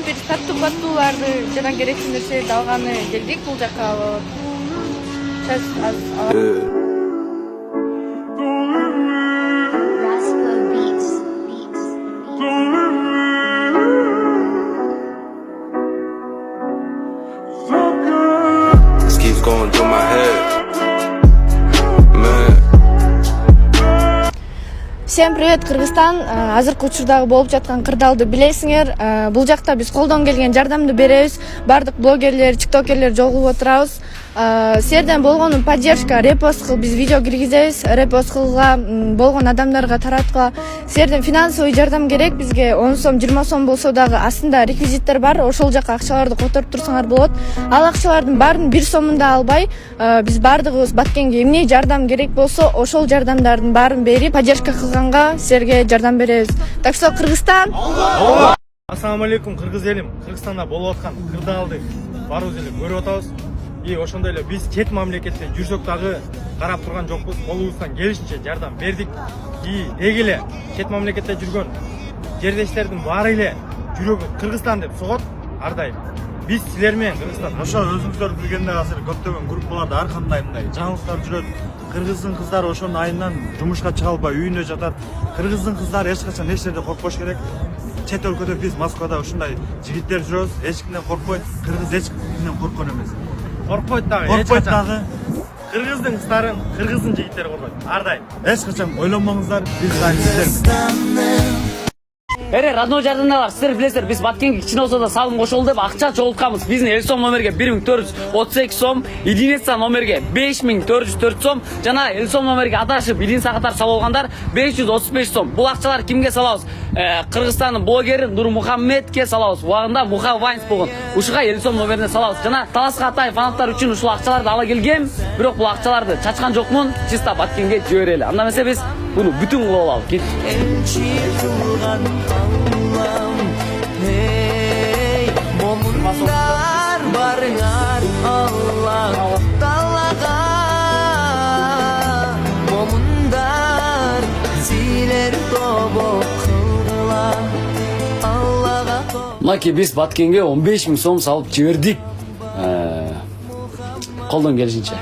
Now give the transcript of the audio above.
бампер саттууларды жана керектүү нерселерди алганы келдик бул жака. Keeps going through my head. Всем привет, Кыргызстан. Азыркы учурдагы болуп жаткан кырдаалды билесиңер. Бул жакта биз колдон келген жардамды беребиз. Бардык блогерлер, тиктокерлер жолугуп отурабыз. Силерден болгон поддержка, репост кыл, биз видео киргизебиз. Репост кылга, болгон адамдарга тараткыла. Силерден финансовый жардам керек. Бизге 10 сом, 20 сом болсо дагы астында реквизиттер бар. Ошол жака акчаларды которуп турсаңар болот. Ал акчалардын баарын 1 сомун да албай, биз бардыгыбыз Баткенге эмне жардам керек болсо, ошол жардамдардын баарын берип, поддержка кылганга силерге жардам беребиз. Так что Кыргызстан. Ассаламу алейкум, кыргыз элим. Кыргызстанда болуп аткан кырдаалды барыбыз эле көрүп атабыз. И ошондой эле биз чет мамлекетте жүрсөк дагы карап турган жокпуз. Колубуздан келишинче жардам бердик. И деги эле чет мамлекетте жүргөн жердештердин баары эле жүрөгү Кыргызстан деп согот ар дайым. Биз силер менен Кыргызстан. Ошо өзүңүздөр билгендей азыр көптөгөн группаларда ар кандай мындай жаңылыктар жүрөт. Кыргыздын кыздары ошонун айынан жумушка чыга албай үйүнө жатат. Кыргыздын кыздары эч качан эч жерде коркпош керек. Чет өлкөдө биз Москвада ушундай жигиттер жүрөбүз. Эч кимден коркпойт. Кыргыз эч кимден корккон эмес. Коркпойт дагы. Коркпойт дагы. Кыргыздын кыздарын кыргыздын жигиттери коркойт. Ар дайым. Эч качан ойлонмоңуздар, биз сиздер. Родной жардамдарлар, сіздер білесіздер, біз Баткенге кичине болсо да салым кошолду деп акча чогултканбыз. Биздин эл сом номерге 1432 сом, единица номерге 5404 сом, жана эл сом номерге адашып единица катар салып алгандар 535 сом. Бул акчалар кимге салабыз? Кыргызстандын блогери Нурмухаммедке салабыз. Убагында Муха Вайнс болгон. Ушуга эл сом номерине салабыз. Жана Талас Атаев фанаттар үчүн ушул акчаларды ала келгем, бирок бул акчаларды чачкан жокмун, чиста Баткенге жиберели. Анда эмесе биз буну бүтүн кылып алалы. Кет. Momundar barıngar Allah Talaga Momundar Siler tobo kılgıla Allah'a Мынакей биз Баткенге 15 000 сом салып жибердик. Колдон келишинче.